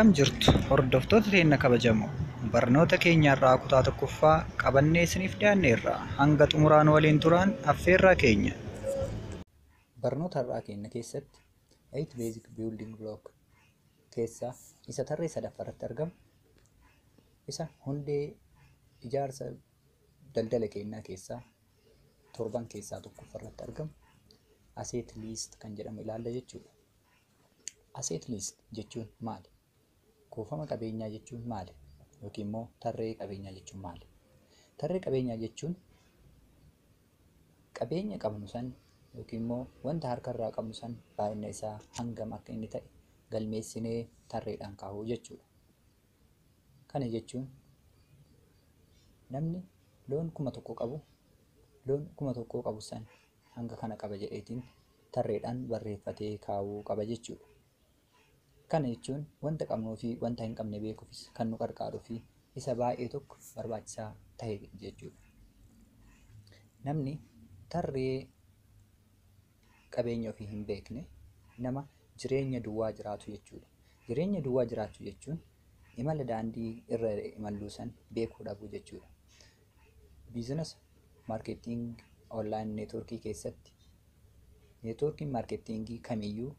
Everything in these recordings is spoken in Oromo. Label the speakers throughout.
Speaker 1: Akkam jirtu hordoftoota keenya kabajamoo barnoota keenyarraa kutaa tokkoffaa qabannee isiniif dhiyaanneerra hanga xumuraan waliin turaan affeerraa keenya. Barnoota har'aa keenya keessatti 8 basic building block keessaa isa tarree sadaffaarratti argamu isa hundee ijaarsa daldala keenyaa keessaa torban keessaa tokkoffaarratti argamu asset list kan jedhamu ilaalla jechuudha. Asset list jechuun maali? Kuufama qabeenyaa jechuun maali? Yookiin immoo tarree qabeenyaa jechuun maali? Tarree qabeenyaa jechuun qabeenya qabnu san yookiin immoo wanta harkarraa qabnu san baay'ina isaa hangam akka inni ta'e galmeessinee tarreedhaan kaa'uu jechuudha. Kana jechuun namni loon 1,000 qabu san hanga kana qaba jedheetiin tarreedhaan barreeffatee kaa'uu qaba jechuudha. Kana jechuun wanta qabnuu fi wanta hin qabne beekuufis kan nu gargaaruu fi isa baay'ee tokko barbaachisaa ta'e jechuudha. Namni tarree qabeenya ofii hin beekne nama jireenya duwwaa jiraatu jechuudha. Jireenya duwwaa jiraachuu jechuun imala daandii irra imaluu san beekuu dhabuu jechuudha. Biizinasa maarkeeting onlaayin neetwoorkii keessatti neetwoorkiin maarkeetingii kamiyyuu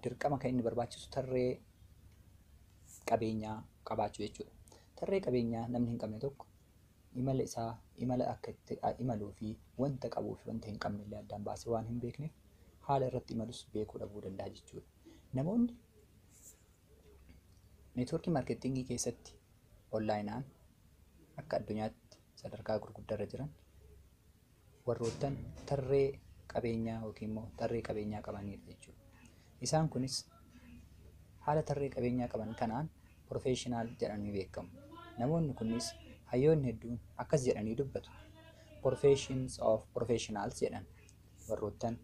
Speaker 1: dirqama kan inni barbaachisu tarree qabeenyaa qabaachuu jechuudha. Tarree qabeenyaa namni hin qabne tokko imala akka itti imaluu fi wanta qabuu fi wanta hin qabne illee addaan baasee waan hin beekneef haala irratti imalus beekuu dhabuu danda'a jechuudha. Namoonni neetwoorkii maarkeetingii keessatti onlaayinaan akka addunyaatti sadarkaa gurguddaarra jiran warroottan tarree qabeenyaa yookiin immoo tarree qabeenyaa qabanidha jechuudha. Isaan kunis haala tarree qabeenyaa qaban kanaan professional jedhamanii beekamu. Namoonni kunis hayyoonni hedduun akkas jedhanii dubbatu. Professions of professionals jedhan warroottan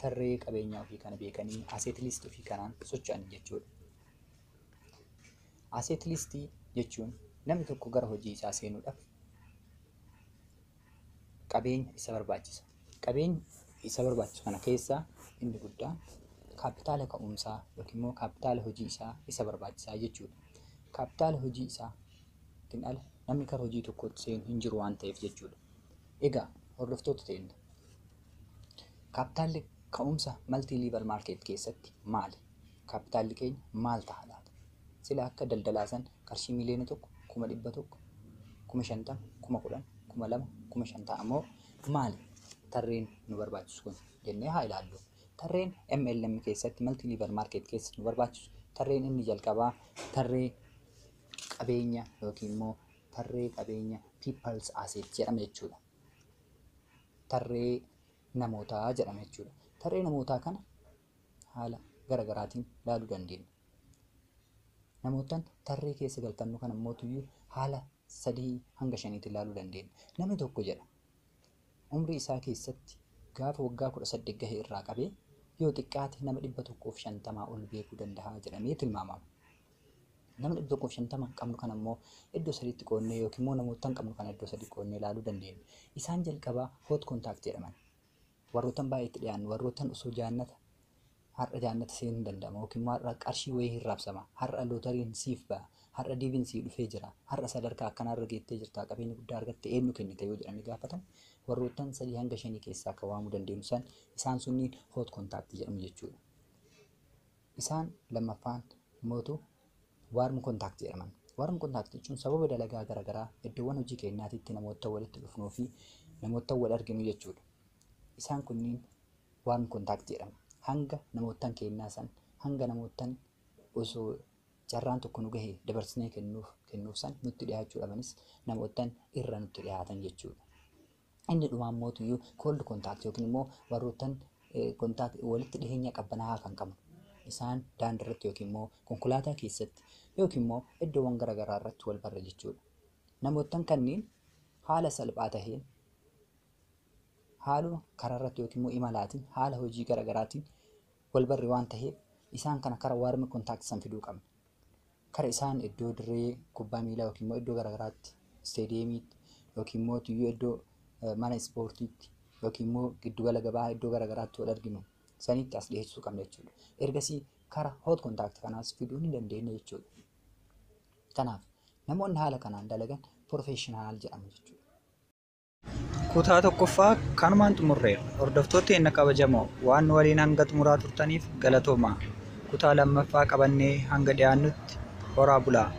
Speaker 1: tarree qabeenyaa ofii kana beekanii asset list ofii kanaan socho'an jechuudha. Asset list jechuun namni tokko gara hojii isaa seenuudhaaf qabeenya isa barbaachisa. Qabeenya isa barbaachisu kana keessaa inni guddaan kaapitaala ka'umsaa yookiin immoo kaapitaala hojii isaa isa barbaachisaa jechuudha. Kaapitaala hojii isaatiin ala namni gara hojii tokkootti seenu hin jiru waan ta'eef jechuudha. Egaa hordoftoota keenya kaapitaalli ka'umsa maltii liival maarkeet keessatti maali? Kaapitaalli keenya maal ta'a laata? Sila akka daldalaa san qarshii miliyoona 100,000, 50,000, 10,000, 2,000, 5,000 ta'a moo maali? Tarreen nu barbaachisu kun jennee haa ilaallu. Tarreen MLM keessatti maltii liival maarkeet keessatti nu barbaachisu tarreen inni jalqabaa tarree qabeenya yookiin immoo tarree qabeenya people's asset jedhama jechuudha. Tarree namootaa jedhama jechuudha. Tarree namootaa kana haala garaagaraatiin ilaaluu dandeenya. Namootaan tarree keessa galfannu kana mootuyyuu haala 3 hanga 5 ilaaluu dandeenya. Namni tokko jedha umrii isaa keessatti gaafa waggaa 18 gahe irraa qabee yoo xiqqaate nama 150 ol beekuu danda'a jedhamee tilmaamama. Nama 150 qabnu kana immoo iddoo sadiitti qoonnee yookiin immoo namootaan qabnu kana iddoo sadii qoonnee ilaaluu dandeenya. Isaan jalqabaa hot contact jedhaman. Warrootan baay'eetti dhiyaannu warrootan osoo jaannata har'a jaannata seenuu hin danda'amu yookiin immoo har'a qarshii wayii hin raabsama. Har'a lootariin siif ba'a. Har'a diiviin sii dhufee jira. Har'a sadarkaa akkanaarra geettee jirta. Qabeenya guddaa argatte eenyu kennite yoo jedhamee gaafatamu warroottan 3 hanga 5 keessaa akka waamuu dandeenyu isaan sunniin hot contact jedhamu jechuudha. Isaan lammaffaan mootu warm contact jedhaman. Warm contact jechuun sababa dalagaa garaagaraa iddoowwan hojii keenyaatitti namoota walitti dhufnuu fi namoota wal arginu jechuudha. Isaan kunniin warm contact jedhamu. Hanga namoottan keenyaa san hanga namoottan osoo carraan tokko nu gahee dabarsinee kennuuf san nutti dhiyaachuu dhabanis namoottan irra nutti dhiyaatan jechuudha. Inni dhumaan mootuyyuu cold contact yookiin immoo warroottan contact walitti dhiyeenya qabbanaa'aa kan qabnu. Isaan daandii irratti yookiin immoo konkolaataa keessatti yookiin immoo iddoowwan garaagaraa irratti wal barra jechuudha. Namoottan kanneen haala salphaa taheen haaluma karaa irratti yookiin immoo imalaatiin haala hojii garaagaraatiin wal barre waan ta'eef isaan kana karaa warm contact san fiduu qabna. Kara isaan iddoo dirree kubbaa miilaa yookiin immoo iddoo garaagaraatti isteediyeemiitti yookiin immoo iddoo mana ispoortiitti yookiin immoo giddugala gabaa iddoo garaagaraatti wal arginu sanitti as dhiyeessuu qabna jechuudha. Ergasii karaa hot contact kanaas fiduu ni dandeenya jechuudha. Kanaaf namoonni haala kanaan dalagan professional jedhamu jechuudha. Kutaa tokkoffaa kanumaan xumurreerra. Hordoftoota keenya kabajamoo waan waliin hanga xumuraa turtaniif galatoomaa. Kutaa lammaffaa qabannee hanga dhiyaannutti horaa bulaa.